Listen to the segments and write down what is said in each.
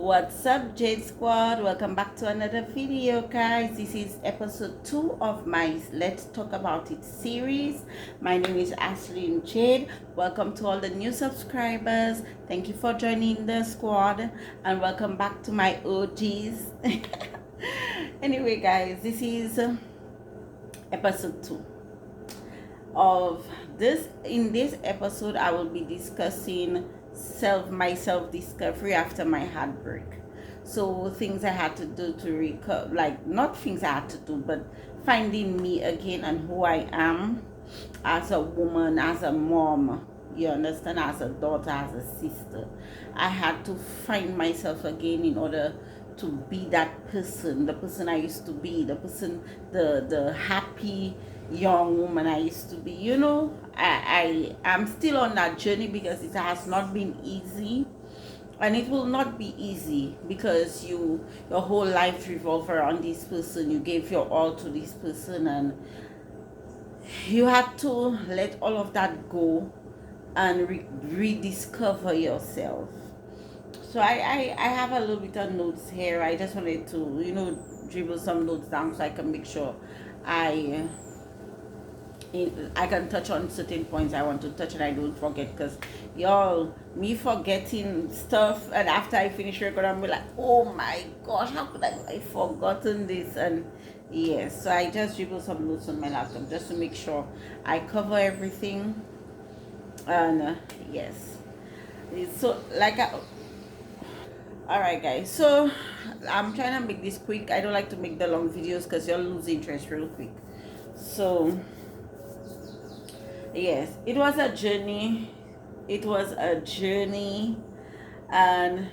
What's up, Jade Squad? Welcome back to another video, guys. This is episode 2 of my Let's Talk About It series. My name is Ashley and Jade. Welcome to all the new subscribers. Thank you for joining the squad, and welcome back to my OGs. Anyway, guys, this is episode 2 of this. In this episode, I will be discussing my self discovery after my heartbreak. So things I had to do to recover, like not things I had to do, but finding me again and who I am as a woman, as a mom, you understand, as a daughter, as a sister. I had to find myself again in order to be that person, the person I used to be, the person, the happy young woman I used to be. You know, I'm still on that journey because it has not been easy, and it will not be easy because your whole life revolves around this person. You gave your all to this person, and you had to let all of that go and rediscover yourself. So I have a little bit of notes here. I just wanted to dribble some notes down so I can make sure I can touch on certain points I want to touch and I don't forget, because y'all, me forgetting stuff, and after I finish recording I'm like, oh my gosh, how could I forgotten this? And yes, so I just dribble some notes on my laptop just to make sure I cover everything. And yes, so alright guys, so I'm trying to make this quick. I don't like to make the long videos because you'll lose interest real quick. So yes, it was a journey. And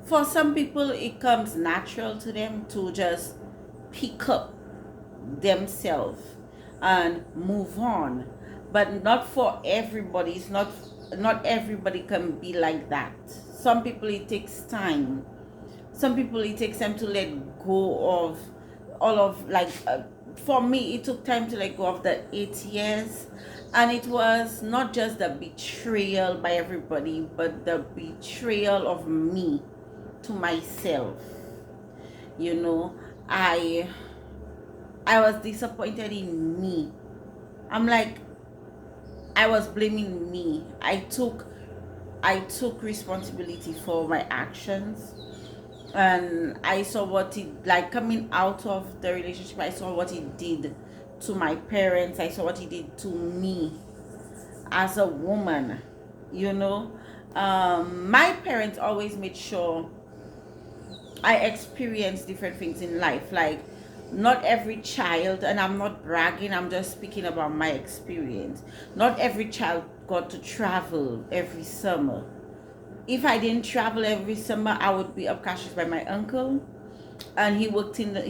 for some people it comes natural to them to just pick up themselves and move on, but not for everybody. It's not everybody can be like that. Some people it takes time. Some people it takes time to let go of all of, for me it took time to let go of the 8 years, and it was not just the betrayal by everybody, but the betrayal of me to myself. You know, I was disappointed in me. I'm like, I was blaming me. I took responsibility for my actions, and I saw what it, like, coming out of the relationship, I saw what it did to my parents. I saw what it did to me as a woman. You know, my parents always made sure I experienced different things in life. Like, not every child, and I'm not bragging, I'm just speaking about my experience, not every child got to travel every summer. If I didn't travel every summer, I would be upcashed by my uncle, and he worked in a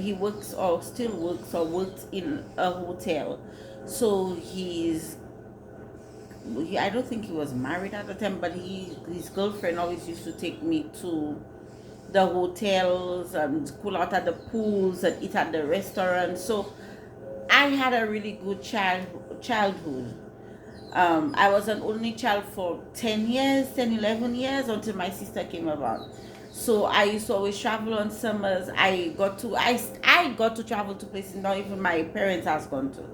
hotel. So I don't think he was married at the time, but his girlfriend always used to take me to the hotels and cool out at the pools and eat at the restaurants. So I had a really good childhood. I was an only child for 10 years, 10, 11 years, until my sister came about. So I used to always travel on summers. I got to travel to places not even my parents has gone to,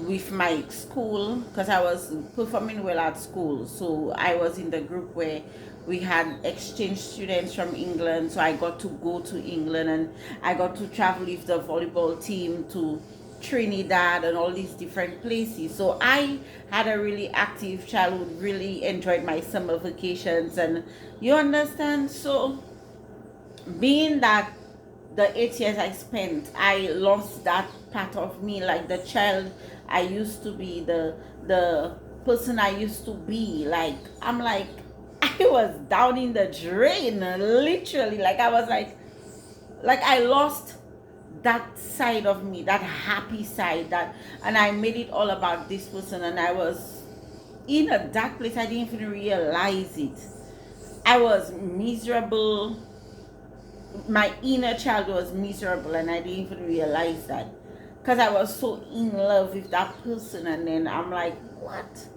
with my school, because I was performing well at school. So I was in the group where we had exchange students from England. So I got to go to England, and I got to travel with the volleyball team to Trinidad and all these different places. So I had a really active childhood, really enjoyed my summer vacations, and you understand. So being that the 8 years I spent, I lost that part of me, like the child I used to be, the person I used to be. Like, I'm like, I was down in the drain, literally. Like, I was like I lost that side of me, that happy side, and I made it all about this person, and I was in a dark place. I didn't even realize it. I was miserable. My inner child was miserable, and I didn't even realize that, because I was so in love with that person. And then I'm like, what?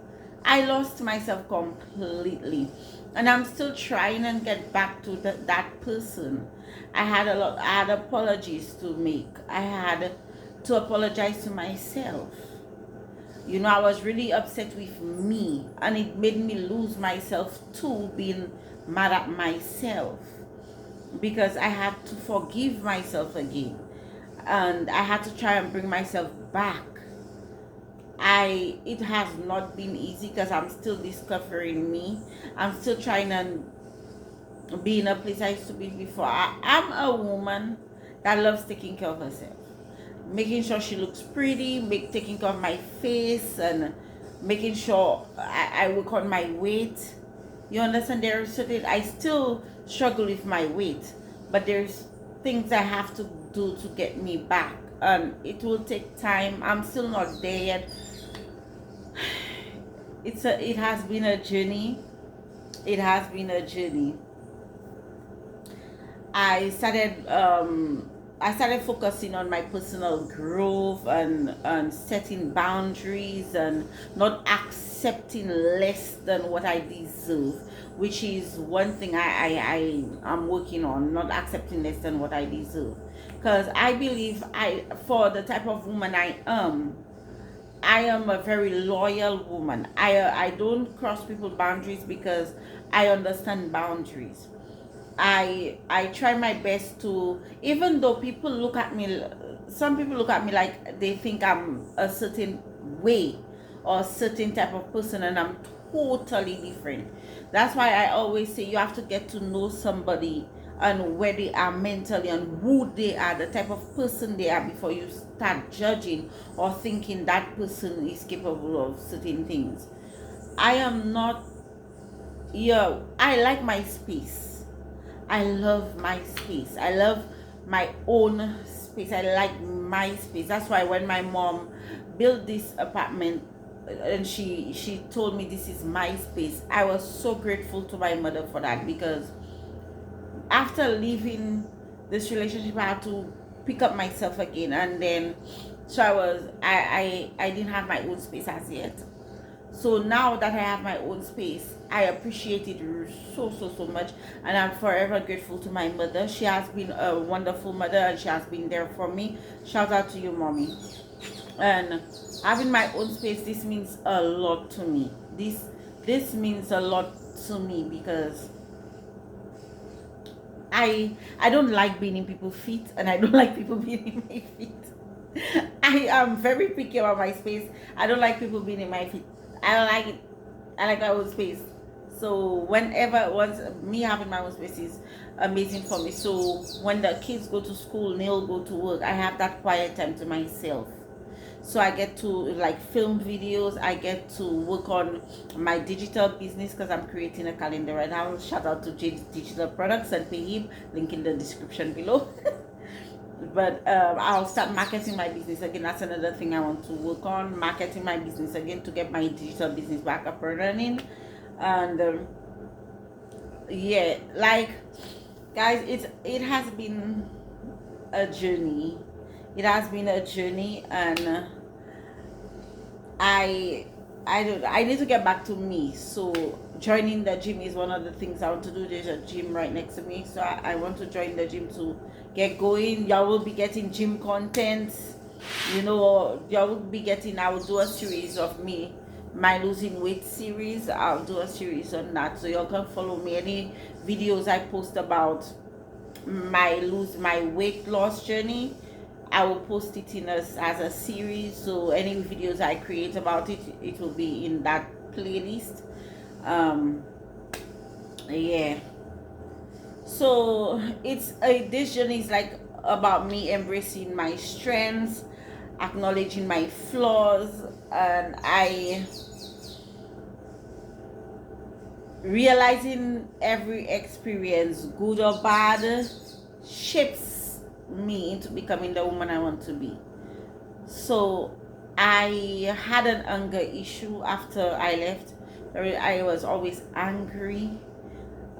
I lost myself completely, and I'm still trying and get back to that person. I had apologies to make. I had to apologize to myself. You know, I was really upset with me, and it made me lose myself too, being mad at myself, because I had to forgive myself again, and I had to try and bring myself back. It has not been easy because I'm still discovering me. I'm still trying to be in a place I used to be before. I'm a woman that loves taking care of herself, making sure she looks pretty, taking care of my face, and making sure I work on my weight. You understand? There are certain, I still struggle with my weight, but there's things I have to do to get me back, and it will take time. I'm still not there yet. It has been a journey. It has been a journey. I started I started focusing on my personal growth, and setting boundaries, and not accepting less than what I deserve, which is one thing I am working on, not accepting less than what I deserve. Because I believe, for the type of woman I am a very loyal woman. I don't cross people's boundaries because I understand boundaries. I try my best to, even though people look at me, some people look at me like they think I'm a certain way or a certain type of person, and I'm totally different. That's why I always say you have to get to know somebody and where they are mentally and who they are, the type of person they are, before you start judging or thinking that person is capable of certain things. I am not, yeah, I like my space. I love my space. I love my own space. I like my space. That's why when my mom built this apartment, and she told me this is my space, I was so grateful to my mother for that, because after leaving this relationship I had to pick up myself again, and then so I didn't have my own space as yet. So now that I have my own space, I appreciate it so much, and I'm forever grateful to my mother. She has been a wonderful mother, and she has been there for me. Shout out to you, mommy. And having my own space, this means a lot to me. This means a lot to me, because I don't like being in people's feet, and I don't like people being in my feet. I am very picky about my space. I don't like people being in my feet. I don't like it. I like my own space. So once me having my own space is amazing for me. So when the kids go to school, Neil go to work, I have that quiet time to myself. So I get to like film videos. I get to work on my digital business, because I'm creating a calendar right now. Shout out to Jade's Digital Products and pay him, link in the description below. But I'll start marketing my business again. That's another thing I want to work on, marketing my business again, to get my digital business back up and running. And yeah, like, guys, it has been a journey. It has been a journey, and I need to get back to me. So joining the gym is one of the things I want to do. There's a gym right next to me, so I want to join the gym to get going. Y'all will be getting gym content. You know, y'all will be getting, I will do a series of my losing weight series. I'll do a series on that, so y'all can follow me. Any videos I post about my weight loss journey, I will post it as a series. So any videos I create about it, it will be in that playlist. Yeah. So it's this journey is like about me embracing my strengths, acknowledging my flaws, and I realizing every experience, good or bad, shapes me into becoming the woman I want to be. So I had an anger issue after I left. I was always angry,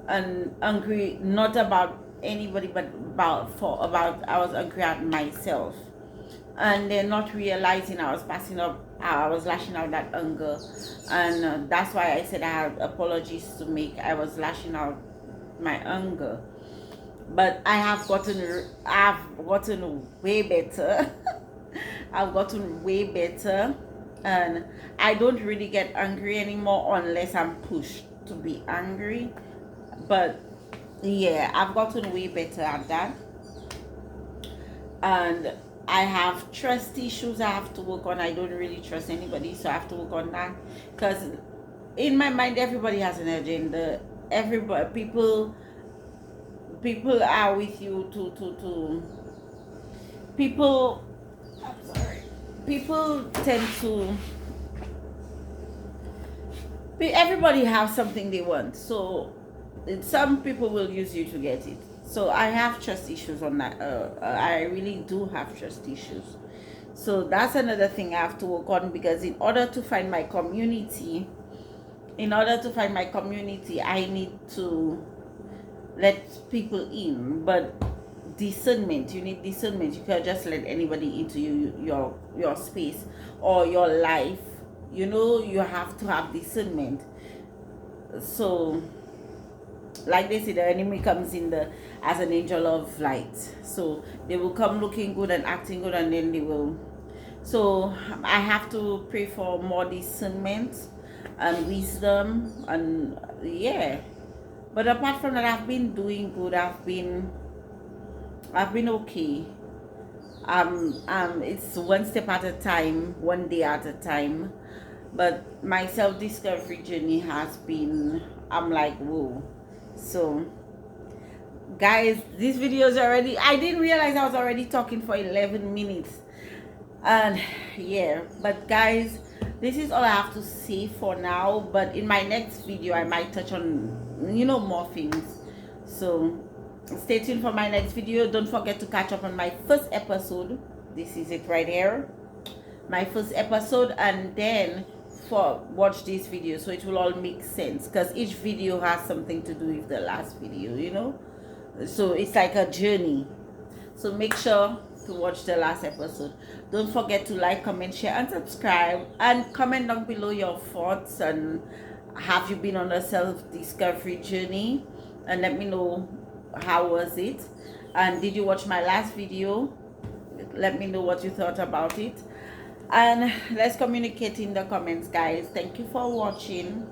and angry not about anybody, but about I was angry at myself. and then not realizing I was I was lashing out that anger, and that's why I said I had apologies to make. I was lashing out my anger, but I've gotten way better. I've gotten way better, and I don't really get angry anymore unless I'm pushed to be angry. But yeah, I've gotten way better at that, and I have trust issues I have to work on. I don't really trust anybody, so I have to work on that, because in my mind everybody has an agenda. Everybody, people are with you to people. I'm sorry. People tend to. Everybody has something they want, so some people will use you to get it. So I have trust issues on that. I really do have trust issues. So that's another thing I have to work on, because in order to find my community, I need to let people in. But discernment, you need discernment. You can't just let anybody into your space or your life. You have to have discernment. So like they say, the enemy comes in as an angel of light. So they will come looking good and acting good, and then they will. So I have to pray for more discernment and wisdom, and yeah. But apart from that, I've been doing good. I've been okay. It's one step at a time, one day at a time. But my self-discovery journey has been, I'm like, whoa. So guys, this video is already, I didn't realize I was already talking for 11 minutes. And yeah, but guys, this is all I have to say for now. But in my next video I might touch on more things. So stay tuned for my next video. Don't forget to catch up on my first episode. This is it right here, my first episode, and then watch this video, so it will all make sense, because each video has something to do with the last video, so it's like a journey. So make sure to watch the last episode. Don't forget to like, comment, share, and subscribe, and comment down below your thoughts, and have you been on a self-discovery journey, and let me know how was it, and did you watch my last video? Let me know what you thought about it, and let's communicate in the comments, guys. Thank you for watching,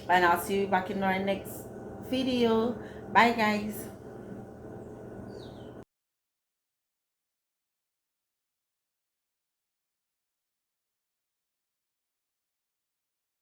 and I'll see you back in our next video. Bye, guys.